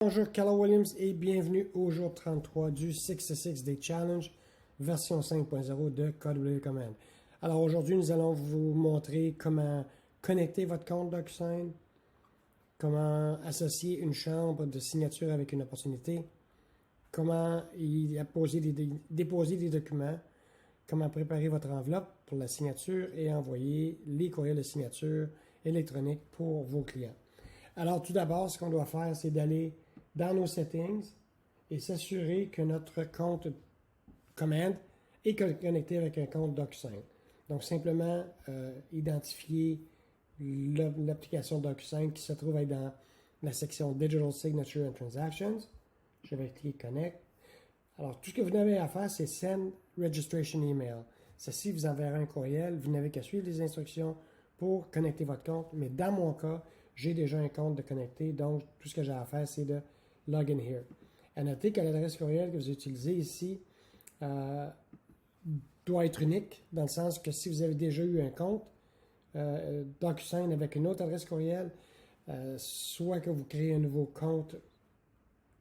Bonjour, Carla Williams et bienvenue au jour 33 du 66 Day Challenge, version 5.0 de KW Command. Alors aujourd'hui, nous allons vous montrer comment connecter votre compte DocuSign, comment associer une chambre de signature avec une opportunité, comment déposer des documents, comment préparer votre enveloppe pour la signature et envoyer les courriels de signature électronique pour vos clients. Alors tout d'abord, ce qu'on doit faire, c'est d'aller dans nos settings et s'assurer que notre compte Command est connecté avec un compte DocuSign. Donc simplement identifier l'application DocuSign qui se trouve être dans la section Digital Signature and Transactions. Je vais cliquer Connect. Alors tout ce que vous avez à faire, c'est Send Registration Email. Ceci vous enverra un courriel. Vous n'avez qu'à suivre les instructions pour connecter votre compte. Mais dans mon cas, j'ai déjà un compte de connecté, donc tout ce que j'ai à faire, c'est de Log in here. À noter que l'adresse courriel que vous utilisez ici doit être unique, dans le sens que si vous avez déjà eu un compte DocuSign avec une autre adresse courriel, soit que vous créez un nouveau compte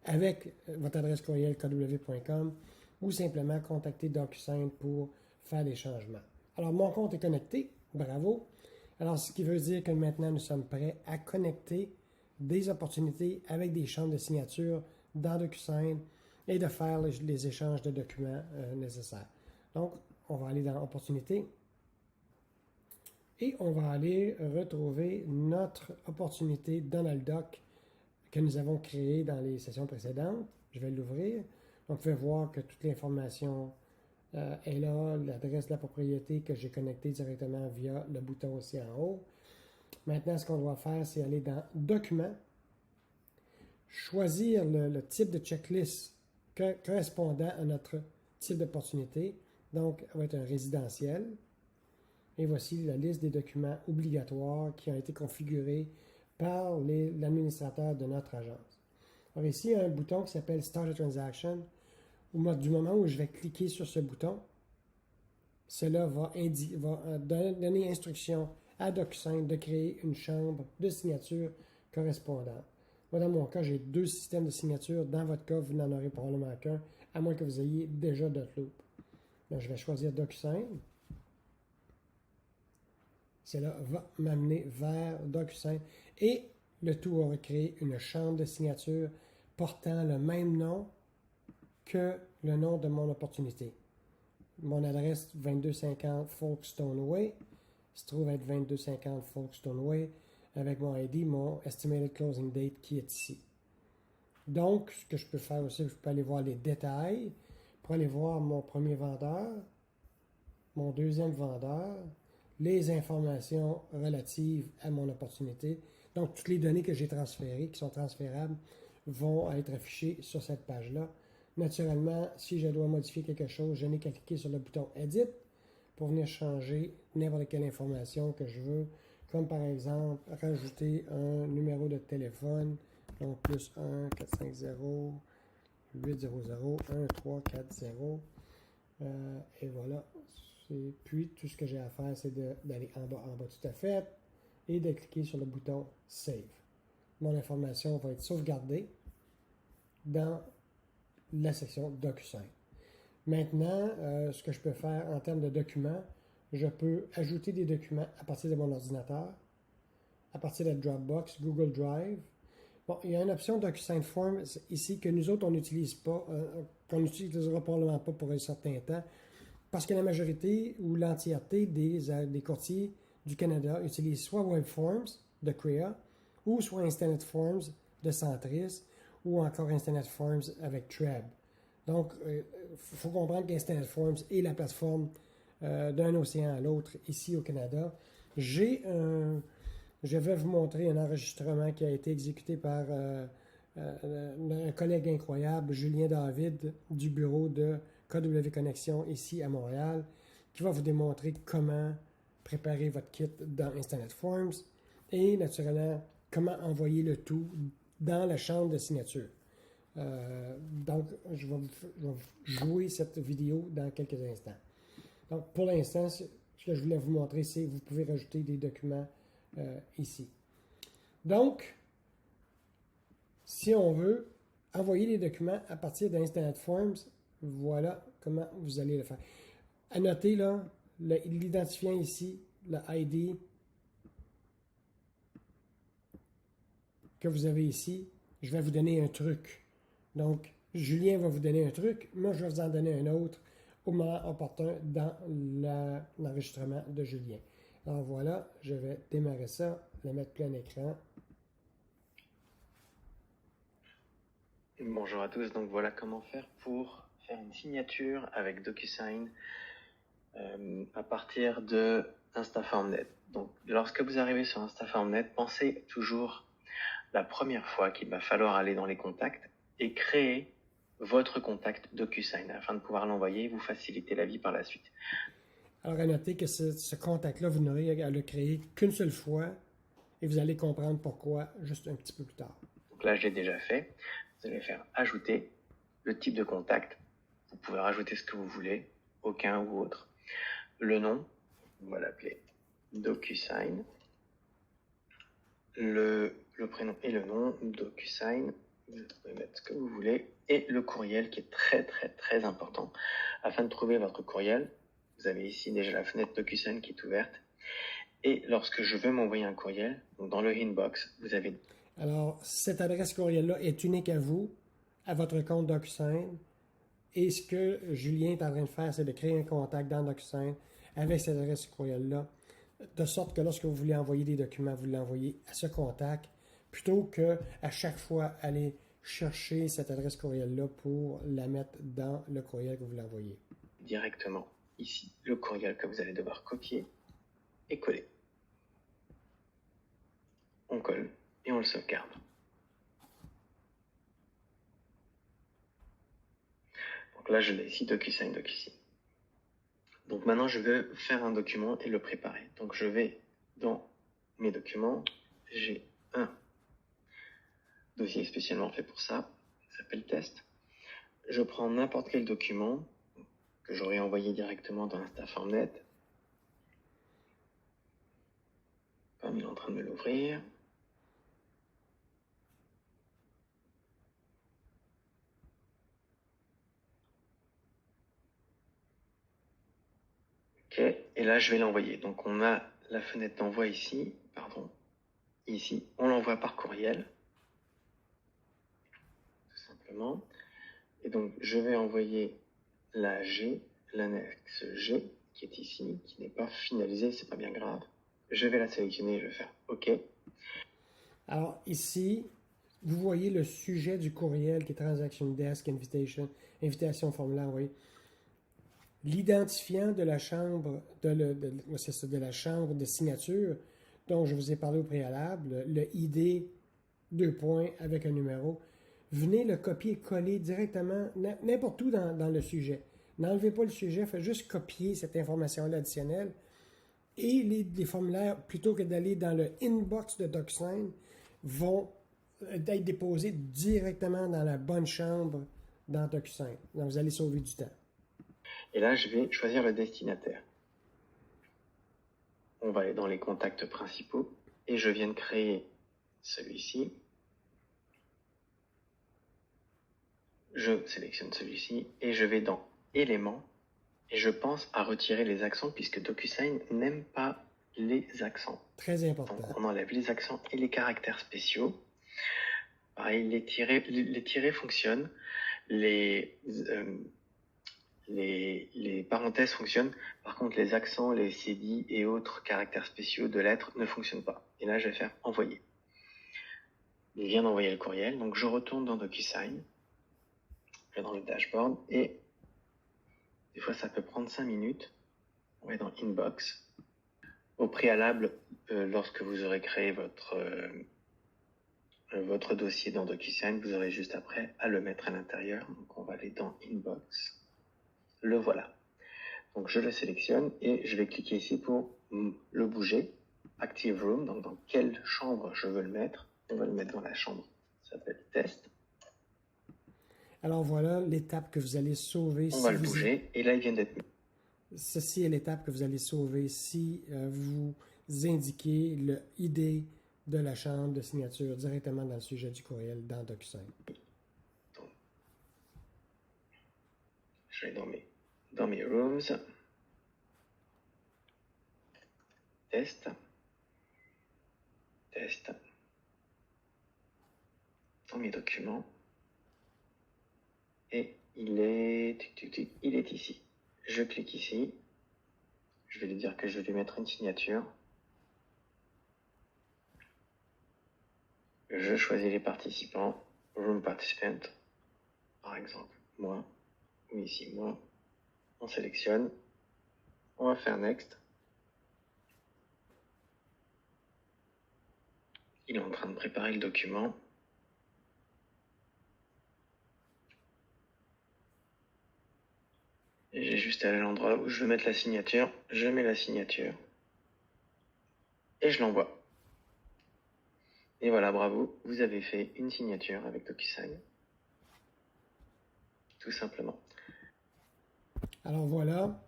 avec votre adresse courriel kw.com ou simplement contacter DocuSign pour faire des changements. Alors, mon compte est connecté, bravo. Alors, ce qui veut dire que maintenant, nous sommes prêts à connecter des opportunités avec des chambres de signature dans DocuSign et de faire les échanges de documents nécessaires. Donc, on va aller dans Opportunités et on va aller retrouver notre opportunité Donald Duck que nous avons créée dans les sessions précédentes. Je vais l'ouvrir. Donc, vous pouvez voir que toute l'information est là, l'adresse de la propriété que j'ai connectée directement via le bouton aussi en haut. Maintenant, ce qu'on doit faire, c'est aller dans Documents, choisir le type de checklist correspondant à notre type d'opportunité. Donc, ça va être un résidentiel. Et voici la liste des documents obligatoires qui ont été configurés par l'administrateur de notre agence. Alors ici, il y a un bouton qui s'appelle Start a Transaction. Du moment où je vais cliquer sur ce bouton, cela va donner instruction à DocuSign de créer une chambre de signature correspondante. Moi, dans mon cas, j'ai deux systèmes de signature. Dans votre cas, vous n'en aurez probablement qu'un, à moins que vous ayez déjà Dotloop. Donc, je vais choisir DocuSign. Cela va m'amener vers DocuSign et le tout va créer une chambre de signature portant le même nom que le nom de mon opportunité. Mon adresse 2250 Folkestone Way se trouve être 2250 Folkestone Way avec mon ID, mon Estimated Closing Date qui est ici. Donc, ce que je peux faire aussi, je peux aller voir les détails pour aller voir mon premier vendeur, mon deuxième vendeur, les informations relatives à mon opportunité. Donc, toutes les données que j'ai transférées, qui sont transférables, vont être affichées sur cette page-là. Naturellement, si je dois modifier quelque chose, je n'ai qu'à cliquer sur le bouton Edit pour venir changer n'importe quelle information que je veux, comme par exemple rajouter un numéro de téléphone, donc plus 1 450 800 1340, et voilà. Puis, tout ce que j'ai à faire, c'est d'aller en bas tout à fait, et de cliquer sur le bouton Save. Mon information va être sauvegardée dans la section DocuSign. Maintenant, ce que je peux faire en termes de documents, je peux ajouter des documents à partir de mon ordinateur, à partir de Dropbox, Google Drive. Bon, il y a une option DocuSign Forms ici que nous autres, on n'utilise pas, qu'on n'utilisera probablement pas pour un certain temps, parce que la majorité ou l'entièreté des courtiers du Canada utilisent soit WebForms de Crea ou soit Instant Forms de Centris ou encore Instant Forms avec Treb. Donc, il faut comprendre qu'Instant Forms est la plateforme d'un océan à l'autre ici au Canada. Je vais vous montrer un enregistrement qui a été exécuté par un collègue incroyable, Julien David, du bureau de KW Connexion ici à Montréal, qui va vous démontrer comment préparer votre kit dans Instant Forms et naturellement comment envoyer le tout dans la chambre de signature. Donc, je vais vous jouer cette vidéo dans quelques instants. Donc, pour l'instant, ce que je voulais vous montrer, c'est que vous pouvez rajouter des documents ici. Donc, Si on veut envoyer les documents à partir d'Instanet Forms, voilà comment vous allez le faire. À noter, là, l'identifiant ici, le ID que vous avez ici, je vais vous donner un truc. Donc, Julien va vous donner un truc, moi je vais vous en donner un autre au moment opportun dans l'enregistrement de Julien. Alors voilà, je vais démarrer ça, le mettre plein écran. Bonjour à tous, donc voilà comment faire pour faire une signature avec DocuSign à partir de InstaFormNet. Donc lorsque vous arrivez sur InstaFormNet, pensez toujours la première fois qu'il va falloir aller dans les contacts et créer votre contact DocuSign afin de pouvoir l'envoyer et vous faciliter la vie par la suite. Alors à noter que ce contact-là, vous n'aurez à le créer qu'une seule fois et vous allez comprendre pourquoi juste un petit peu plus tard. Donc là, je l'ai déjà fait. Vous allez faire ajouter le type de contact. Vous pouvez rajouter ce que vous voulez, aucun ou autre. Le nom, on va l'appeler DocuSign. Le prénom et le nom, DocuSign. Vous pouvez mettre ce que vous voulez. Et le courriel qui est très important. Afin de trouver votre courriel, vous avez ici déjà la fenêtre DocuSign qui est ouverte. Et lorsque je veux m'envoyer un courriel, donc dans le inbox, vous avez... Alors, cette adresse courriel-là est unique à vous, à votre compte DocuSign. Et ce que Julien est en train de faire, c'est de créer un contact dans DocuSign avec cette adresse courriel-là, de sorte que lorsque vous voulez envoyer des documents, vous l'envoyez à ce contact, plutôt que à chaque fois aller chercher cette adresse courriel-là pour la mettre dans le courriel que vous voulez envoyer. Directement ici, le courriel que vous allez devoir copier et coller. On colle et on le sauvegarde. Donc là, je l'ai ici, DocuSign. Donc maintenant, je vais faire un document et le préparer. Donc je vais dans mes documents. J'ai un dossier spécialement fait pour ça. Il s'appelle test. Je prends n'importe quel document que j'aurais envoyé directement dans InstaFormNet. Comme il est en train de me l'ouvrir. Ok, et là je vais l'envoyer. Donc on a la fenêtre d'envoi ici, ici, on l'envoie par courriel, tout simplement. Et donc je vais envoyer la G, l'annexe G, qui est ici, qui n'est pas finalisée, c'est pas bien grave. Je vais la sélectionner, je vais faire OK. Alors ici, vous voyez le sujet du courriel qui est Transaction Desk Invitation, invitation formulaire, oui. L'identifiant de la chambre de la chambre de signature dont je vous ai parlé au préalable, le ID 2 points avec un numéro, venez le copier-coller directement n'importe où dans le sujet. N'enlevez pas le sujet, faites juste copier cette information-là additionnelle. Et les formulaires, plutôt que d'aller dans le inbox de DocSign, vont être déposés directement dans la bonne chambre dans DocSign. Donc, vous allez sauver du temps. Et là, je vais choisir le destinataire. On va aller dans les contacts principaux et je viens de créer celui-ci. Je sélectionne celui-ci et je vais dans éléments et je pense à retirer les accents puisque DocuSign n'aime pas les accents. Très important. Donc on enlève les accents et les caractères spéciaux. Pareil, les tirets fonctionnent, les parenthèses fonctionnent. Par contre, les accents, les CD et autres caractères spéciaux de lettres ne fonctionnent pas. Et là, je vais faire envoyer. Il vient d'envoyer le courriel, donc je retourne dans DocuSign, dans le dashboard, et des fois ça peut prendre 5 minutes. On est dans Inbox. Au préalable, lorsque vous aurez créé votre dossier dans DocuSign, vous aurez juste après à le mettre à l'intérieur. Donc on va aller dans Inbox. Le voilà. Donc je le sélectionne et je vais cliquer ici pour le bouger. Active Room, donc dans quelle chambre je veux le mettre. On va le mettre dans la chambre, ça s'appelle Test. Alors voilà l'étape que vous allez sauver. On va le bouger et là il vient d'être mis. Ceci est l'étape que vous allez sauver si vous indiquez le ID de la chambre de signature directement dans le sujet du courriel dans DocuSign. Donc, je vais dans mes rooms. Test. Dans mes documents. Et il est ici. Je clique ici. Je vais lui dire que je vais lui mettre une signature. Je choisis les participants. Room participant. Par exemple, moi. Ou ici, moi. On sélectionne. On va faire Next. Il est en train de préparer le document. Et j'ai juste à aller à l'endroit où je veux mettre la signature. Je mets la signature. Et je l'envoie. Et voilà, bravo, vous avez fait une signature avec DocuSign. Tout simplement. Alors voilà,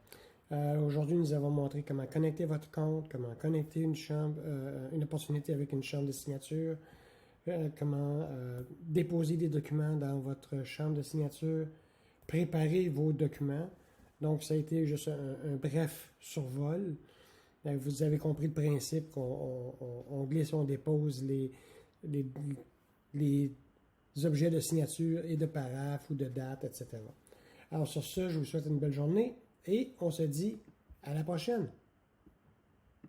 aujourd'hui nous avons montré comment connecter votre compte, comment connecter une opportunité avec une chambre de signature, comment déposer des documents dans votre chambre de signature, préparer vos documents. Donc ça a été juste un bref survol. Vous avez compris le principe qu'on glisse, on dépose les objets de signature et de paraphe ou de date, etc. Alors sur ce, je vous souhaite une belle journée et on se dit à la prochaine.